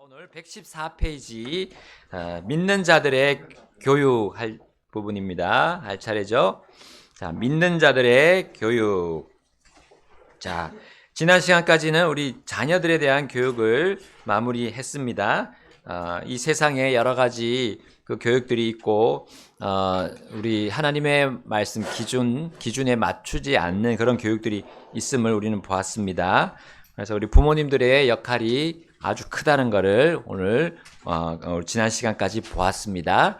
오늘 114페이지 믿는 자들의 교육할 부분입니다. 할 차례죠. 자, 믿는 자들의 교육. 자, 지난 시간까지는 우리 자녀들에 대한 교육을 마무리했습니다. 이 세상에 여러 가지 그 교육들이 있고 우리 하나님의 말씀 기준에 맞추지 않는 그런 교육들이 있음을 우리는 보았습니다. 그래서 우리 부모님들의 역할이 아주 크다는 것을 오늘 지난 시간까지 보았습니다.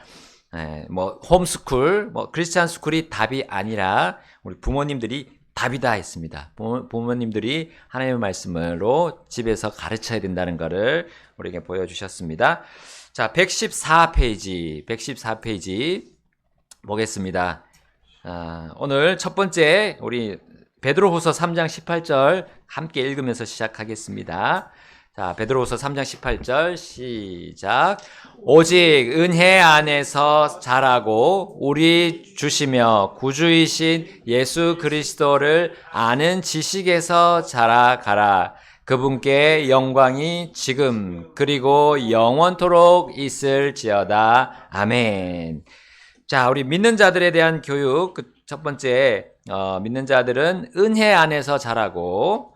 뭐 홈스쿨, 뭐 크리스찬 스쿨이 답이 아니라 우리 부모님들이 답이다 했습니다. 부모님들이 하나님의 말씀으로 집에서 가르쳐야 된다는 것을 우리에게 보여주셨습니다. 자, 114페이지 보겠습니다. 오늘 첫 번째 우리 베드로후서 3장 18절 함께 읽으면서 시작하겠습니다. 자, 베드로후서 3장 18절 시작. 오직 은혜 안에서 자라고 우리 주시며 구주이신 예수 그리스도를 아는 지식에서 자라가라. 그분께 영광이 지금 그리고 영원토록 있을지어다. 아멘. 자, 우리 믿는 자들에 대한 교육 첫 번째 믿는 자들은 은혜 안에서 자라고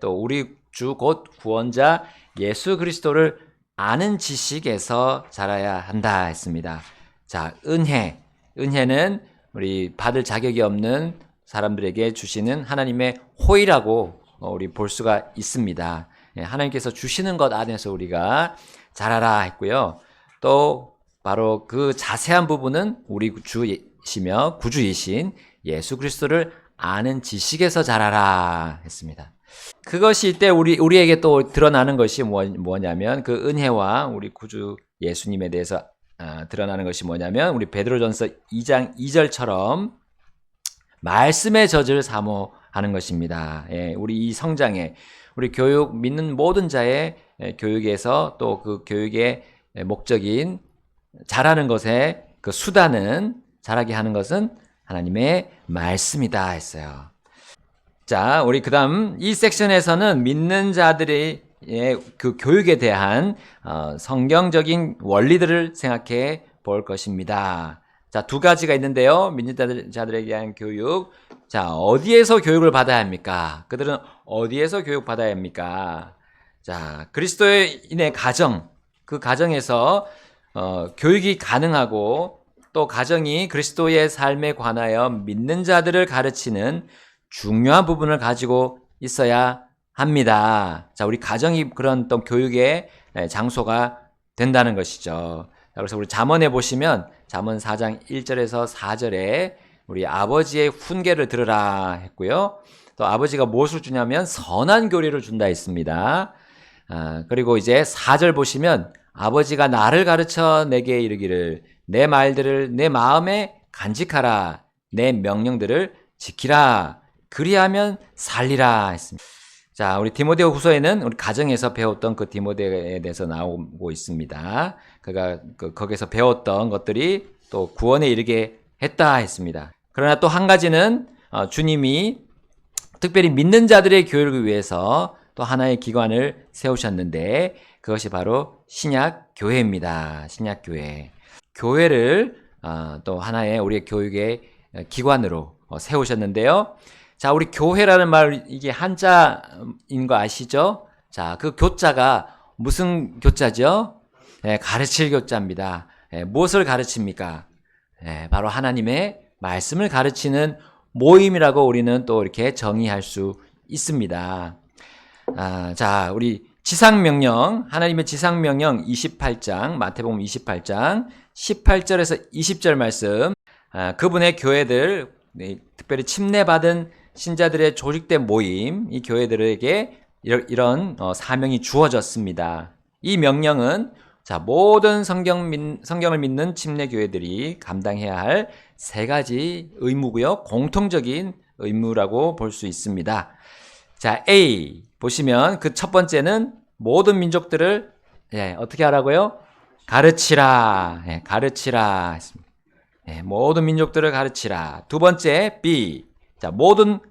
또 우리 주 곧 구원자 예수 그리스도를 아는 지식에서 자라야 한다 했습니다. 자, 은혜는 우리 받을 자격이 없는 사람들에게 주시는 하나님의 호의라고 우리 볼 수가 있습니다. 하나님께서 주시는 것 안에서 우리가 자라라 했고요. 또 바로 그 자세한 부분은 우리 주이시며 구주이신 예수 그리스도를 아는 지식에서 자라라 했습니다. 그것이 이때 우리에게 또 드러나는 것이 뭐냐면 그 은혜와 우리 구주 예수님에 대해서 드러나는 것이 뭐냐면 우리 베드로전서 2장 2절처럼 말씀의 젖을 사모하는 것입니다. 우리 이 성장에 우리 교육 믿는 모든 자의 교육에서 또 그 교육의 목적인 자라는 것의 그 수단은 자라게 하는 것은 하나님의 말씀이다 했어요. 자, 우리 그 다음 이 섹션에서는 믿는 자들의 그 교육에 대한 성경적인 원리들을 생각해 볼 것입니다. 자, 두 가지가 있는데요. 믿는 자들에 대한 교육. 자, 어디에서 교육을 받아야 합니까? 그들은 어디에서 교육받아야 합니까? 자, 그리스도인의 가정, 그 가정에서 교육이 가능하고 또 가정이 그리스도의 삶에 관하여 믿는 자들을 가르치는 중요한 부분을 가지고 있어야 합니다. 자, 우리 가정이 그런 또 교육의 장소가 된다는 것이죠. 자, 그래서 우리 잠언에 보시면 잠언 4장 1절에서 4절에 우리 아버지의 훈계를 들으라 했고요. 또 아버지가 무엇을 주냐면 선한 교리를 준다 했습니다. 그리고 이제 4절 보시면 아버지가 나를 가르쳐 내게 이르기를 내 말들을 내 마음에 간직하라 내 명령들을 지키라 그리하면 살리라 했습니다. 자, 우리 디모데 후서에는 우리 가정에서 배웠던 그 디모데에 대해서 나오고 있습니다. 그가 거기서 배웠던 것들이 또 구원에 이르게 했다 했습니다. 그러나 또 한 가지는 주님이 특별히 믿는 자들의 교육을 위해서 또 하나의 기관을 세우셨는데 그것이 바로 신약 교회입니다. 신약 교회. 교회를 또 하나의 우리의 교육의 기관으로 세우셨는데요. 자, 우리 교회라는 말 이게 한자인 거 아시죠? 자, 그 교자가 무슨 교자죠? 가르칠 교자입니다. 무엇을 가르칩니까? 바로 하나님의 말씀을 가르치는 모임이라고 우리는 또 이렇게 정의할 수 있습니다. 자, 우리 지상명령, 하나님의 지상명령 28장, 마태복음 28장 18절에서 20절 말씀, 그분의 교회들, 특별히 침례받은 신자들의 조직된 모임, 이 교회들에게 이런 사명이 주어졌습니다. 이 명령은 자, 모든 성경을 믿는 침례교회들이 감당해야 할 세 가지 의무고요. 공통적인 의무라고 볼 수 있습니다. 자, A 보시면 그 첫 번째는 모든 민족들을 어떻게 하라고요? 가르치라. 가르치라 했습니다. 모든 민족들을 가르치라. 두 번째 B. 자,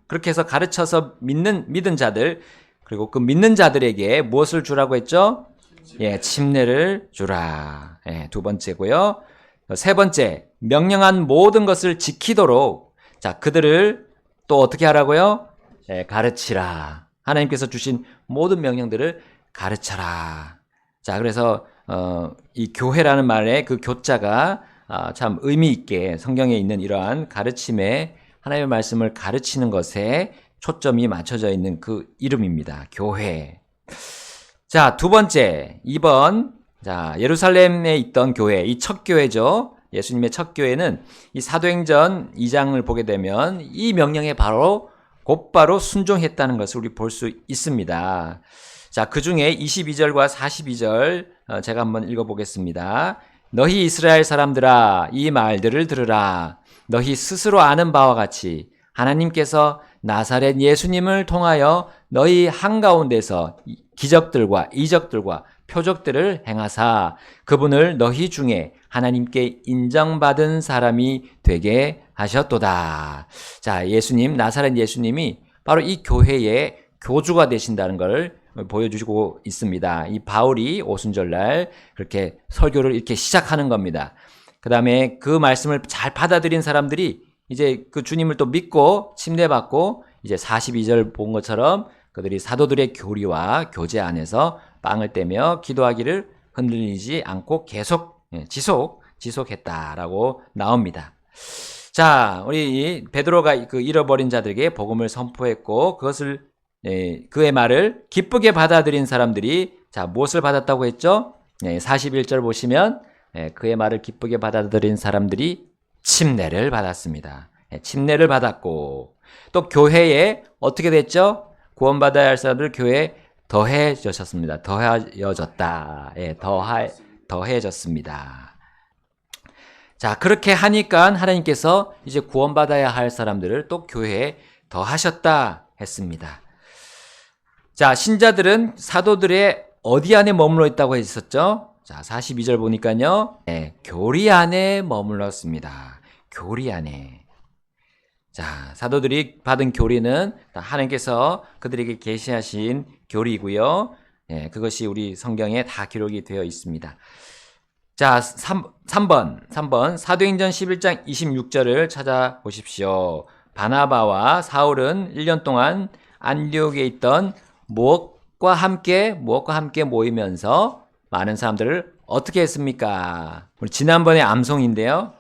그렇게 해서 가르쳐서 믿는 자들 그리고 그 믿는 자들에게 무엇을 주라고 했죠? 예, 침례를 주라. 예, 두 번째고요. 세 번째, 명령한 모든 것을 지키도록 자, 그들을 또 어떻게 하라고요? 예, 가르치라. 하나님께서 주신 모든 명령들을 가르쳐라. 자, 그래서 이 교회라는 말의 그 교자가 참 의미 있게 성경에 있는 이러한 가르침에 하나님의 말씀을 가르치는 것에 초점이 맞춰져 있는 그 이름입니다. 교회. 자, 두 번째, 2번. 자, 예루살렘에 있던 교회, 이 첫 교회죠. 예수님의 첫 교회는 이 사도행전 2장을 보게 되면 이 명령에 곧바로 순종했다는 것을 우리 볼 수 있습니다. 자, 그 중에 22절과 42절 제가 한번 읽어보겠습니다. 너희 이스라엘 사람들아, 이 말들을 들으라. 너희 스스로 아는 바와 같이 하나님께서 나사렛 예수님을 통하여 너희 한가운데서 기적들과 이적들과 표적들을 행하사 그분을 너희 중에 하나님께 인정받은 사람이 되게 하셨도다. 자, 예수님, 나사렛 예수님이 바로 이 교회의 교주가 되신다는 걸 보여주시고 있습니다. 이 바울이 오순절날 그렇게 설교를 이렇게 시작하는 겁니다. 그 다음에 그 말씀을 잘 받아들인 사람들이 이제 그 주님을 또 믿고 침례받고 이제 42절 본 것처럼 그들이 사도들의 교리와 교제 안에서 빵을 떼며 기도하기를 흔들리지 않고 계속 지속했다라고 나옵니다. 자, 우리 베드로가 그 잃어버린 자들에게 복음을 선포했고 그것을 그의 말을 기쁘게 받아들인 사람들이 자, 무엇을 받았다고 했죠? 41절 보시면 그의 말을 기쁘게 받아들인 사람들이 침례를 받았습니다. 침례를 받았고 또 교회에 어떻게 됐죠? 구원받아야 할 사람들 교회에 더해졌습니다. 더해졌다. 더해졌습니다. 자, 그렇게 하니까 하나님께서 이제 구원받아야 할 사람들을 또 교회에 더하셨다 했습니다. 자, 신자들은 사도들의 어디 안에 머물러 있다고 했었죠? 자, 42절 보니까요. 교리 안에 머물렀습니다. 교리 안에. 자, 사도들이 받은 교리는 하나님께서 그들에게 계시하신 교리이고요. 그것이 우리 성경에 다 기록이 되어 있습니다. 자, 3번. 사도행전 11장 26절을 찾아보십시오. 바나바와 사울은 1년 동안 안디옥에 있던 무엇과 함께 모이면서 많은 사람들을 어떻게 했습니까? 우리 지난번에 암송인데요.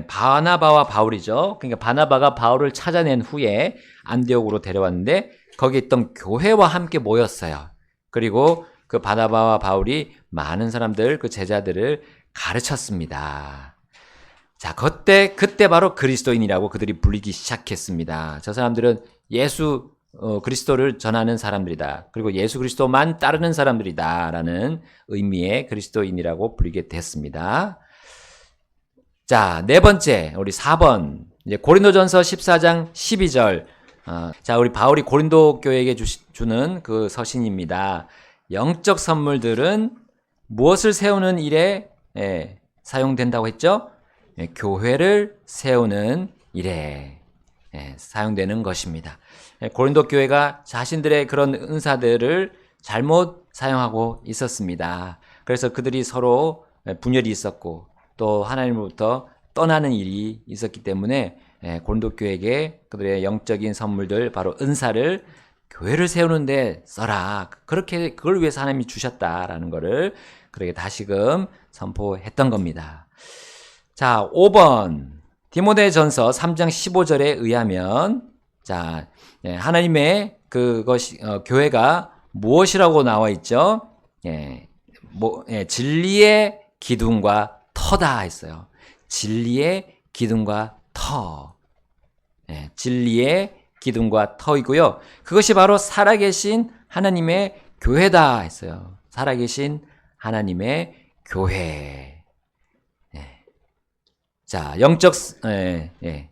바나바와 바울이죠. 그러니까 바나바가 바울을 찾아낸 후에 안디옥으로 데려왔는데 거기 있던 교회와 함께 모였어요. 그리고 그 바나바와 바울이 많은 사람들, 그 제자들을 가르쳤습니다. 자, 그때 바로 그리스도인이라고 그들이 불리기 시작했습니다. 저 사람들은 예수 그리스도를 전하는 사람들이다. 그리고 예수 그리스도만 따르는 사람들이다. 라는 의미의 그리스도인이라고 불리게 됐습니다. 자, 네 번째, 우리 4번. 이제 고린도전서 14장 12절. 자, 우리 바울이 고린도 교회에게 주는 그 서신입니다. 영적 선물들은 무엇을 세우는 일에 사용된다고 했죠? 교회를 세우는 일에 사용되는 것입니다. 고린도 교회가 자신들의 그런 은사들을 잘못 사용하고 있었습니다. 그래서 그들이 서로 분열이 있었고 또 하나님으로부터 떠나는 일이 있었기 때문에 고린도 교회에게 그들의 영적인 선물들 바로 은사를 교회를 세우는데 써라. 그걸 위해서 하나님이 주셨다라는 것을 그렇게 다시금 선포했던 겁니다. 자, 5번 디모데전서 3장 15절에 의하면 자, 하나님의 그것이 교회가 무엇이라고 나와 있죠? 진리의 기둥과 터다 했어요. 진리의 기둥과 터. 진리의 기둥과 터이고요. 그것이 바로 살아계신 하나님의 교회다 했어요. 살아계신 하나님의 교회. 자, 영적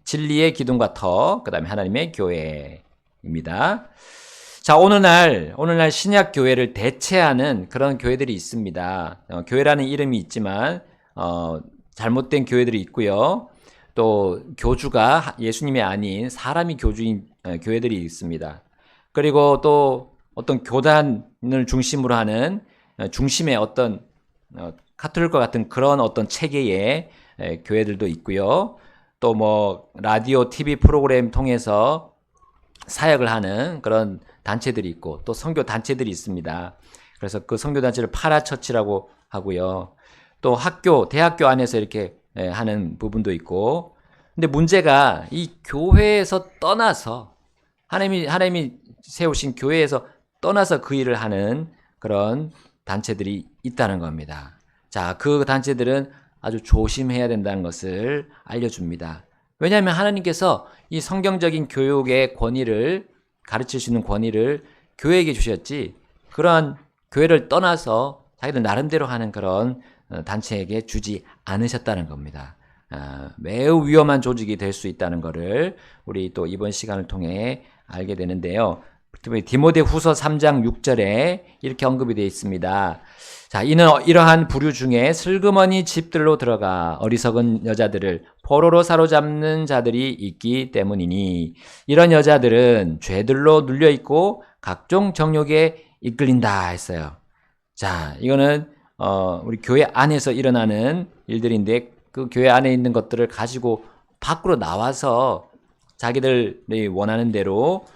진리의 기둥과 터, 그다음에 하나님의 교회입니다. 자, 오늘날 신약 교회를 대체하는 그런 교회들이 있습니다. 교회라는 이름이 있지만 잘못된 교회들이 있고요. 또 교주가 예수님이 아닌 사람이 교주인 교회들이 있습니다. 그리고 또 어떤 교단을 중심으로 하는 중심의 어떤 카톨릭과 같은 그런 어떤 체계의 교회들도 있고요. 또 뭐 라디오, TV 프로그램 통해서 사역을 하는 그런 단체들이 있고 또 선교 단체들이 있습니다. 그래서 그 선교 단체를 파라처치라고 하고요. 또 학교, 대학교 안에서 이렇게 하는 부분도 있고. 근데 문제가 이 교회에서 떠나서 하나님이 세우신 교회에서 떠나서 그 일을 하는 그런 단체들이 있다는 겁니다. 자, 그 단체들은 아주 조심해야 된다는 것을 알려줍니다. 왜냐하면 하나님께서 이 성경적인 교육의 권위를 가르칠 수 있는 권위를 교회에게 주셨지 그러한 교회를 떠나서 자기들 나름대로 하는 그런 단체에게 주지 않으셨다는 겁니다. 매우 위험한 조직이 될 수 있다는 것을 우리 또 이번 시간을 통해 알게 되는데요. 디모데후서 3장 6절에 이렇게 언급이 되어 있습니다. 자, 이는 이러한 부류 중에 슬그머니 집들로 들어가 어리석은 여자들을 포로로 사로잡는 자들이 있기 때문이니 이런 여자들은 죄들로 눌려 있고 각종 정욕에 이끌린다 했어요. 자, 이거는 우리 교회 안에서 일어나는 일들인데 그 교회 안에 있는 것들을 가지고 밖으로 나와서 자기들이 원하는 대로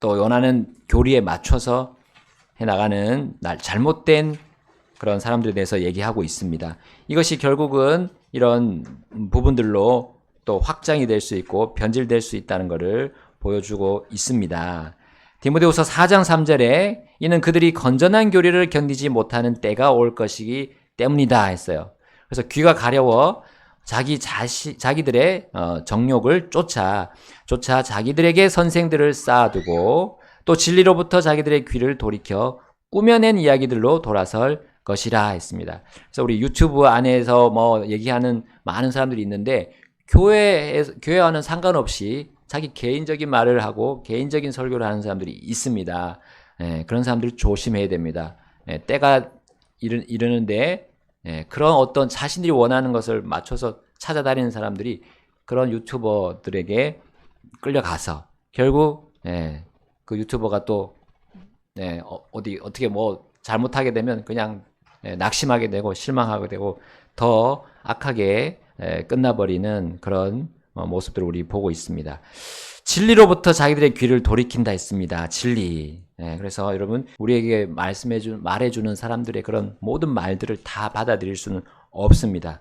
또 원하는 교리에 맞춰서 해나가는 잘못된 그런 사람들에 대해서 얘기하고 있습니다. 이것이 결국은 이런 부분들로 또 확장이 될 수 있고 변질될 수 있다는 것을 보여주고 있습니다. 디모데후서 4장 3절에 이는 그들이 건전한 교리를 견디지 못하는 때가 올 것이기 때문이다 했어요. 그래서 귀가 가려워 자기들의 정욕을 쫓아 자기들에게 선생들을 쌓아두고 또 진리로부터 자기들의 귀를 돌이켜 꾸며낸 이야기들로 돌아설 것이라 했습니다. 그래서 우리 유튜브 안에서 뭐 얘기하는 많은 사람들이 있는데 교회와는 상관없이 자기 개인적인 말을 하고 개인적인 설교를 하는 사람들이 있습니다. 그런 사람들 조심해야 됩니다. 때가 이르는데 그런 어떤 자신들이 원하는 것을 맞춰서 찾아다니는 사람들이 그런 유튜버들에게 끌려가서 결국 그 유튜버가 또 어떻게 뭐 잘못하게 되면 그냥 낙심하게 되고 실망하게 되고 더 악하게 끝나버리는 그런 모습들을 우리 보고 있습니다. 진리로부터 자기들의 귀를 돌이킨다 했습니다. 진리. 그래서 여러분 우리에게 말해주는 사람들의 그런 모든 말들을 다 받아들일 수는 없습니다.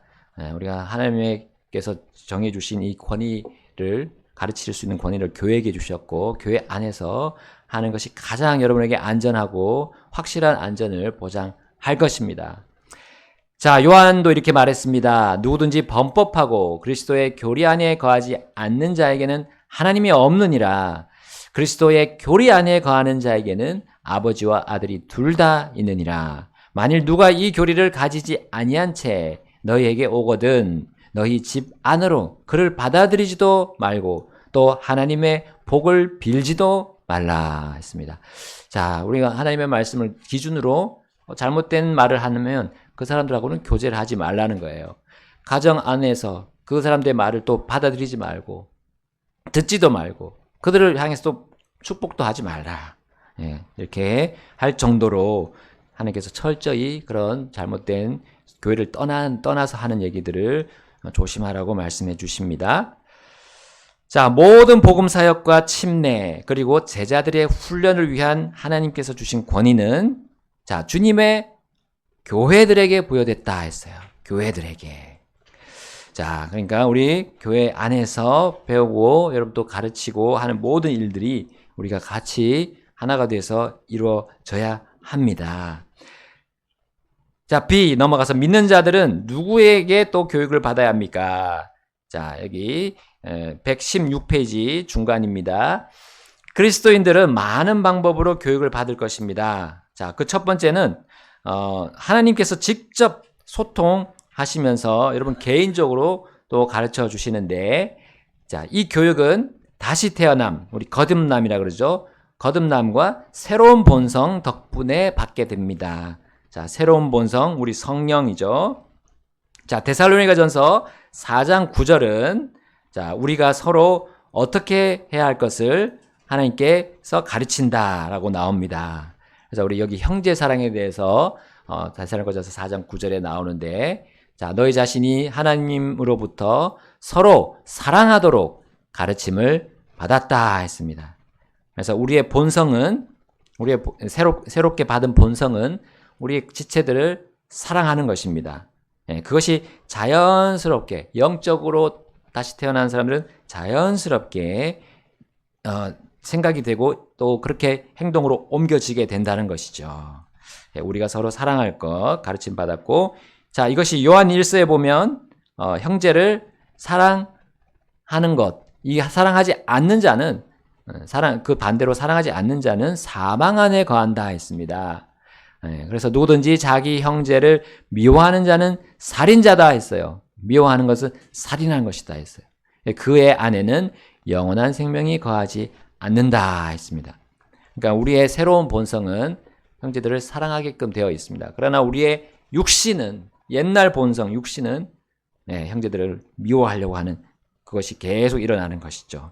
우리가 하나님께서 정해주신 이 권위를 가르칠 수 있는 권위를 교회에게 주셨고 교회 안에서 하는 것이 가장 여러분에게 안전하고 확실한 안전을 보장할 것입니다. 자, 요한도 이렇게 말했습니다. 누구든지 범법하고 그리스도의 교리 안에 거하지 않는 자에게는 하나님이 없느니라. 그리스도의 교리 안에 거하는 자에게는 아버지와 아들이 둘 다 있느니라. 만일 누가 이 교리를 가지지 아니한 채 너희에게 오거든 너희 집 안으로 그를 받아들이지도 말고 또 하나님의 복을 빌지도 말라 했습니다. 자, 우리가 하나님의 말씀을 기준으로 잘못된 말을 하면 그 사람들하고는 교제를 하지 말라는 거예요. 가정 안에서 그 사람들의 말을 또 받아들이지 말고 듣지도 말고 그들을 향해서 또 축복도 하지 말라. 이렇게 할 정도로 하나님께서 철저히 그런 잘못된 교회를 떠나서 하는 얘기들을 조심하라고 말씀해 주십니다. 자, 모든 복음 사역과 침례 그리고 제자들의 훈련을 위한 하나님께서 주신 권위는 자, 주님의 교회들에게 부여됐다 했어요. 교회들에게. 자, 그러니까 우리 교회 안에서 배우고 여러분도 가르치고 하는 모든 일들이 우리가 같이 하나가 돼서 이루어져야 합니다. 자, B 넘어가서 믿는 자들은 누구에게 또 교육을 받아야 합니까? 자, 여기 116페이지 중간입니다. 그리스도인들은 많은 방법으로 교육을 받을 것입니다. 자, 그 첫 번째는 하나님께서 직접 소통하시면서 여러분 개인적으로 또 가르쳐 주시는데, 자, 이 교육은 다시 태어남, 우리 거듭남이라 그러죠. 거듭남과 새로운 본성 덕분에 받게 됩니다. 자, 새로운 본성, 우리 성령이죠. 자, 데살로니가전서 4장 9절은 자, 우리가 서로 어떻게 해야 할 것을 하나님께서 가르친다라고 나옵니다. 그래서 우리 여기 형제 사랑에 대해서 데살로니가전서 4장 9절에 나오는데, 자, 너희 자신이 하나님으로부터 서로 사랑하도록 가르침을 받았다 했습니다. 그래서 우리의 본성은, 새롭게 받은 본성은 우리 지체들을 사랑하는 것입니다. 예, 그것이 자연스럽게, 영적으로 다시 태어난 사람들은 자연스럽게 생각이 되고 또 그렇게 행동으로 옮겨지게 된다는 것이죠. 예, 우리가 서로 사랑할 것 가르침 받았고, 자, 이것이 요한 1서에 보면 형제를 사랑하는 것, 이 사랑하지 않는 자는 그 반대로 사랑하지 않는 자는 사망 안에 거한다 했습니다. 그래서 누구든지 자기 형제를 미워하는 자는 살인자다 했어요. 미워하는 것은 살인하는 것이다 했어요. 그의 안에는 영원한 생명이 거하지 않는다 했습니다. 그러니까 우리의 새로운 본성은 형제들을 사랑하게끔 되어 있습니다. 그러나 우리의 육신은, 옛날 본성, 육신은 형제들을 미워하려고 하는 그것이 계속 일어나는 것이죠.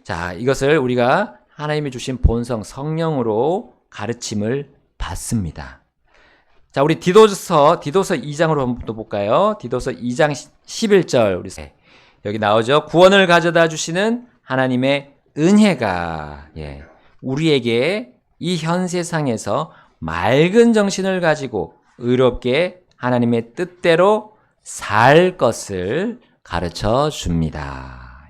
자, 이것을 우리가 하나님이 주신 본성, 성령으로 가르침을 받습니다. 자, 우리 디도서 2장으로 한번 또 볼까요? 디도서 2장 11절, 우리 여기 나오죠. 구원을 가져다 주시는 하나님의 은혜가 우리에게 이 현 세상에서 맑은 정신을 가지고 의롭게 하나님의 뜻대로 살 것을 가르쳐 줍니다.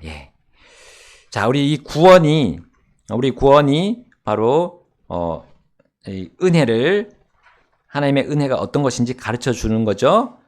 자, 우리 구원이 바로 이 은혜를, 하나님의 은혜가 어떤 것인지 가르쳐 주는 거죠.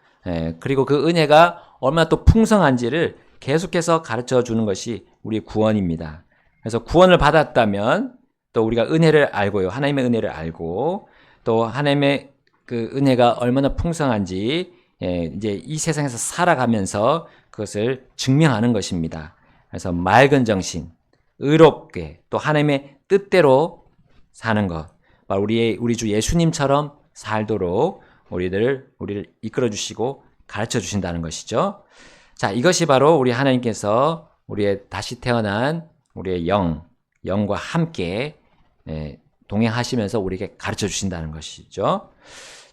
그리고 그 은혜가 얼마나 또 풍성한지를 계속해서 가르쳐 주는 것이 우리 구원입니다. 그래서 구원을 받았다면 또 우리가 은혜를 알고요. 하나님의 은혜를 알고 또 하나님의 그 은혜가 얼마나 풍성한지 이제 이 세상에서 살아가면서 그것을 증명하는 것입니다. 그래서 맑은 정신, 의롭게 또 하나님의 뜻대로 사는 것, 우리 주 예수님처럼 살도록 우리를 이끌어 주시고 가르쳐 주신다는 것이죠. 자, 이것이 바로 우리 하나님께서 우리의 다시 태어난 우리의 영과 함께 동행하시면서 우리에게 가르쳐 주신다는 것이죠.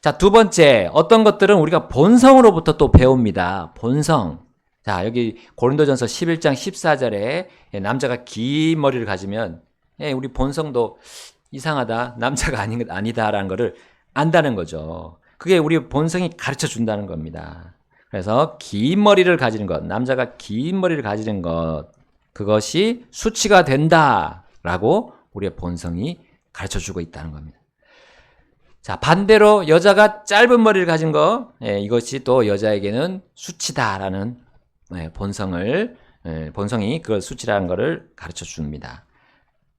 자, 두 번째, 어떤 것들은 우리가 본성으로부터 또 배웁니다. 본성. 자, 여기 고린도전서 11장 14절에 남자가 긴 머리를 가지면 우리 본성도 이상하다, 남자가 아니다라는 것을 안다는 거죠. 그게 우리 본성이 가르쳐 준다는 겁니다. 그래서 긴 머리를 가지는 것, 남자가 긴 머리를 가지는 것, 그것이 수치가 된다라고 우리의 본성이 가르쳐 주고 있다는 겁니다. 자, 반대로 여자가 짧은 머리를 가진 것, 이것이 또 여자에게는 수치다라는 본성이 그걸 수치라는 것을 가르쳐 줍니다.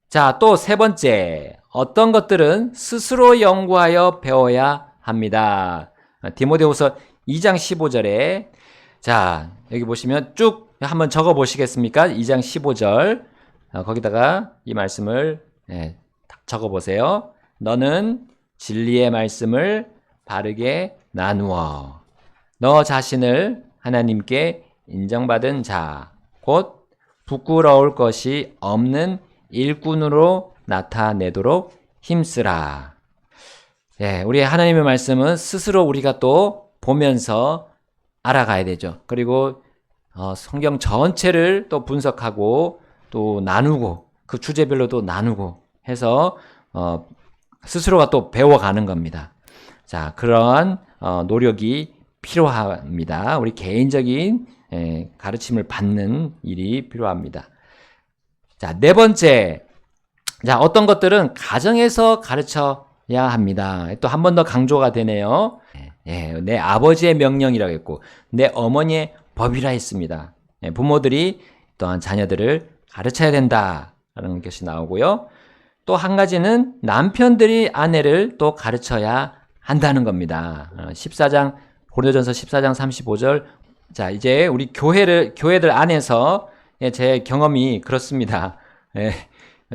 자, 또 세 번째, 어떤 것들은 스스로 연구하여 배워야 합니다. 디모데후서 2장 15절에, 자, 여기 보시면 쭉 한번 적어 보시겠습니까? 2장 15절. 거기다가 이 말씀을 적어 보세요. 너는 진리의 말씀을 바르게 나누어 너 자신을 하나님께 인정받은 자, 곧 부끄러울 것이 없는 일꾼으로 나타내도록 힘쓰라. 우리 하나님의 말씀은 스스로 우리가 또 보면서 알아가야 되죠. 그리고 성경 전체를 또 분석하고 또 나누고 그 주제별로도 나누고 해서 스스로가 또 배워가는 겁니다. 자, 그러한 노력이 필요합니다. 우리 개인적인 가르침을 받는 일이 필요합니다. 자, 네 번째. 자, 어떤 것들은 가정에서 가르쳐야 합니다. 또 한 번 더 강조가 되네요. 내 아버지의 명령이라고 했고, 내 어머니의 법이라 했습니다. 부모들이 또한 자녀들을 가르쳐야 된다라는 것이 나오고요. 또 한 가지는 남편들이 아내를 또 가르쳐야 한다는 겁니다. 고린도전서 14장 35절. 자, 이제 우리 교회들 안에서 제 경험이 그렇습니다.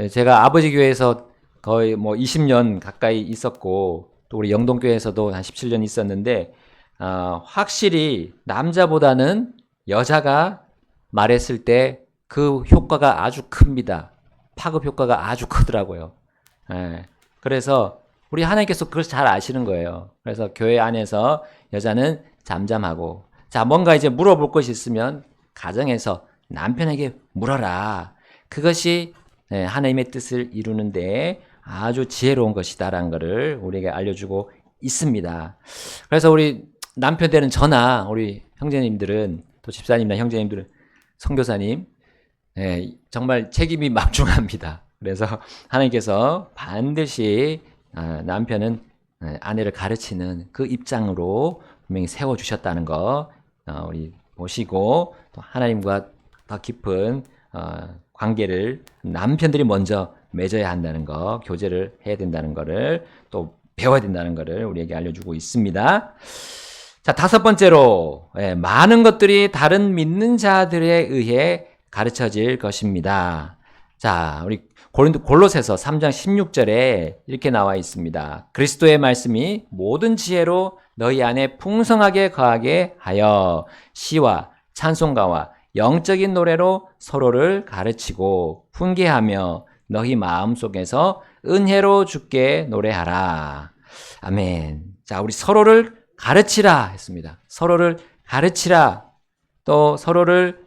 제가 아버지 교회에서 거의 20년 가까이 있었고, 또 우리 영동교회에서도 한 17년 있었는데, 확실히 남자보다는 여자가 말했을 때 그 효과가 아주 큽니다. 파급 효과가 아주 크더라고요. 그래서 우리 하나님께서 그걸 잘 아시는 거예요. 그래서 교회 안에서 여자는 잠잠하고, 자, 뭔가 이제 물어볼 것이 있으면 가정에서 남편에게 물어라. 그것이 하나님의 뜻을 이루는데 아주 지혜로운 것이다라는 것을 우리에게 알려주고 있습니다. 그래서 우리 남편 되는 저나 우리 형제님들은, 또 집사님이나 형제님들은, 선교사님, 정말 책임이 막중합니다. 그래서 하나님께서 반드시 남편은 아내를 가르치는 그 입장으로 분명히 세워주셨다는 거 우리 보시고, 또 하나님과 더 깊은 관계를 남편들이 먼저 맺어야 한다는 거, 교제를 해야 된다는 거를 또 배워야 된다는 거를 우리에게 알려주고 있습니다. 자, 다섯 번째로 많은 것들이 다른 믿는 자들에 의해 가르쳐질 것입니다. 자, 우리 골로새서 3장 16절에 이렇게 나와 있습니다. 그리스도의 말씀이 모든 지혜로 너희 안에 풍성하게 거하게 하여 시와 찬송가와 영적인 노래로 서로를 가르치고 훈계하며 너희 마음속에서 은혜로 주께 노래하라. 아멘. 자, 우리 서로를 가르치라 했습니다. 서로를 가르치라. 또 서로를,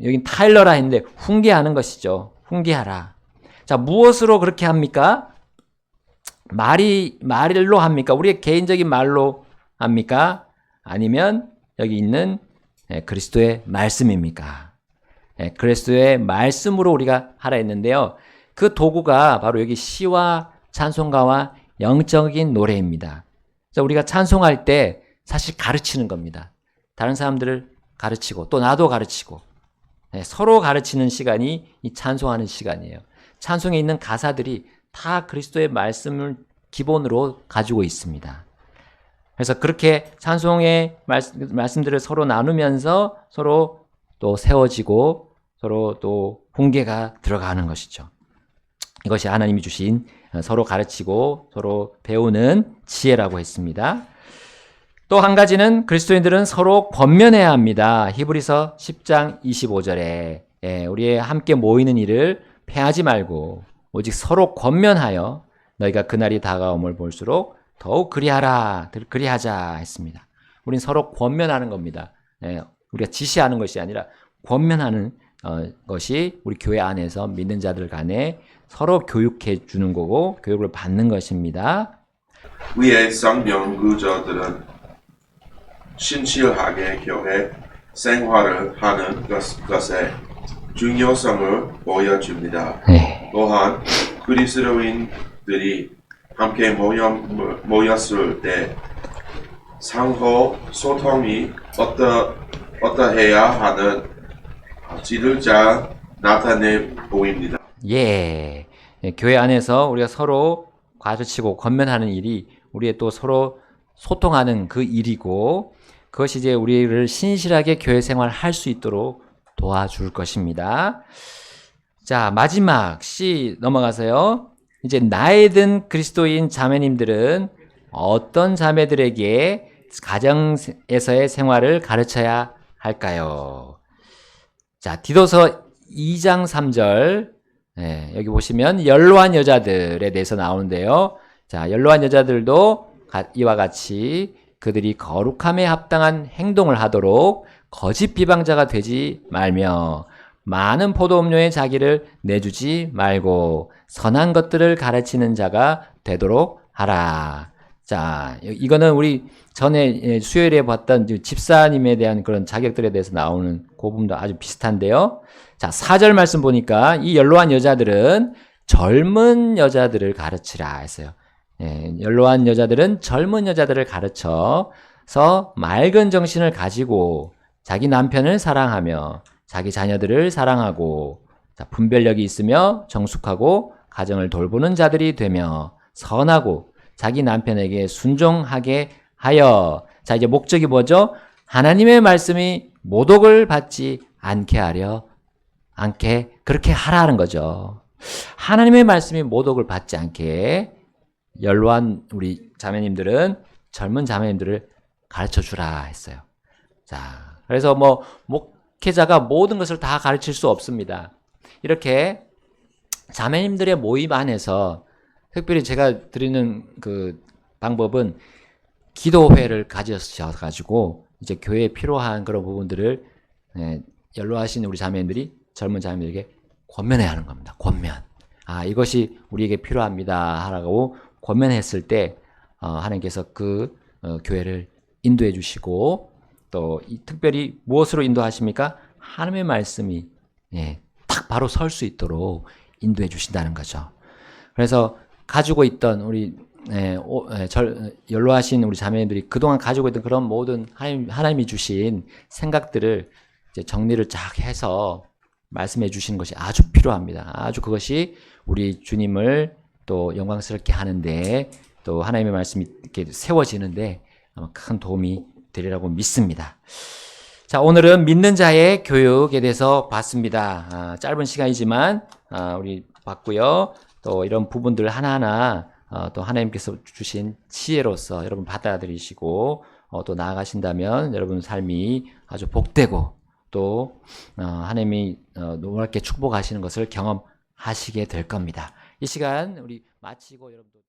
여긴 타일러라 했는데 훈계하는 것이죠. 훈계하라. 자, 무엇으로 그렇게 합니까? 말로 합니까? 우리의 개인적인 말로 합니까? 아니면 여기 있는 그리스도의 말씀입니까? 그리스도의 말씀으로 우리가 하라 했는데요. 그 도구가 바로 여기 시와 찬송가와 영적인 노래입니다. 자, 우리가 찬송할 때 사실 가르치는 겁니다. 다른 사람들을 가르치고 또 나도 가르치고 서로 가르치는 시간이 이 찬송하는 시간이에요. 찬송에 있는 가사들이 다 그리스도의 말씀을 기본으로 가지고 있습니다. 그래서 그렇게 찬송의 말씀들을 서로 나누면서 서로 또 세워지고 서로 또 훈계가 들어가는 것이죠. 이것이 하나님이 주신 서로 가르치고 서로 배우는 지혜라고 했습니다. 또 한 가지는 그리스도인들은 서로 권면해야 합니다. 히브리서 10장 25절에 우리의 함께 모이는 일을 패하지 말고 오직 서로 권면하여 너희가 그날이 다가옴을 볼수록 더욱 그리하자 했습니다. 우린 서로 권면하는 겁니다. 우리가 지시하는 것이 아니라 권면하는 것이 우리 교회 안에서 믿는 자들 간에 서로 교육해 주는 거고 교육을 받는 것입니다. 위의 성령구조들은 신실하게 교회 생활을 하는 것의 중요성을 보여줍니다. 또한 그리스도인들이 함께 모였을 때 상호 소통이 어떠해야 하는 지를 잘 나타내 보입니다. 교회 안에서 우리가 서로 가르치고 권면하는 일이 우리의 또 서로 소통하는 그 일이고, 그것이 이제 우리를 신실하게 교회 생활 할 수 있도록 도와줄 것입니다. 자, 마지막 C 넘어가서요. 이제 나이 든 그리스도인 자매님들은 어떤 자매들에게 가정에서의 생활을 가르쳐야 할까요? 자, 디도서 2장 3절. 여기 보시면 연로한 여자들에 대해서 나오는데요. 자, 연로한 여자들도 이와 같이 그들이 거룩함에 합당한 행동을 하도록 거짓 비방자가 되지 말며 많은 포도음료에 자기를 내주지 말고 선한 것들을 가르치는 자가 되도록 하라. 자, 이거는 우리 전에 수요일에 봤던 집사님에 대한 그런 자격들에 대해서 나오는 그 부분도 아주 비슷한데요. 자, 4절 말씀 보니까 이 연로한 여자들은 젊은 여자들을 가르치라 했어요. 연로한 여자들은 젊은 여자들을 가르쳐서 맑은 정신을 가지고 자기 남편을 사랑하며 자기 자녀들을 사랑하고 분별력이 있으며 정숙하고 가정을 돌보는 자들이 되며 선하고 자기 남편에게 순종하게 하여. 자, 이제 목적이 뭐죠? 하나님의 말씀이 모독을 받지 않게 그렇게 하라는 거죠. 하나님의 말씀이 모독을 받지 않게 연로한 우리 자매님들은 젊은 자매님들을 가르쳐 주라 했어요. 자, 그래서 목회자가 모든 것을 다 가르칠 수 없습니다. 이렇게 자매님들의 모임 안에서 특별히 제가 드리는 그 방법은 기도회를 가지셔가지고 이제 교회에 필요한 그런 부분들을 연로하신 우리 자매님들이 젊은 자매들에게 권면해야 하는 겁니다. 권면. 이것이 우리에게 필요합니다. 하라고 권면했을 때 하나님께서 그 교회를 인도해 주시고 또 특별히 무엇으로 인도하십니까? 하나님의 말씀이 딱 바로 설 수 있도록 인도해 주신다는 거죠. 그래서 가지고 있던 우리 연로하신 우리 자매님들이 그동안 가지고 있던 그런 모든 하나님이 주신 생각들을 이제 정리를 쫙 해서 말씀해 주시는 것이 아주 필요합니다. 아주 그것이 우리 주님을 또 영광스럽게 하는데 또 하나님의 말씀이 이렇게 세워지는데 큰 도움이 되리라고 믿습니다. 자, 오늘은 믿는 자의 교육에 대해서 봤습니다. 짧은 시간이지만 우리 봤고요. 또 이런 부분들 하나하나 또 하나님께서 주신 지혜로서 여러분 받아들이시고 또 나아가신다면 여러분 삶이 아주 복되고 또 하나님이 노랗게 축복하시는 것을 경험하시게 될 겁니다. 이 시간 우리 마치고 여러분도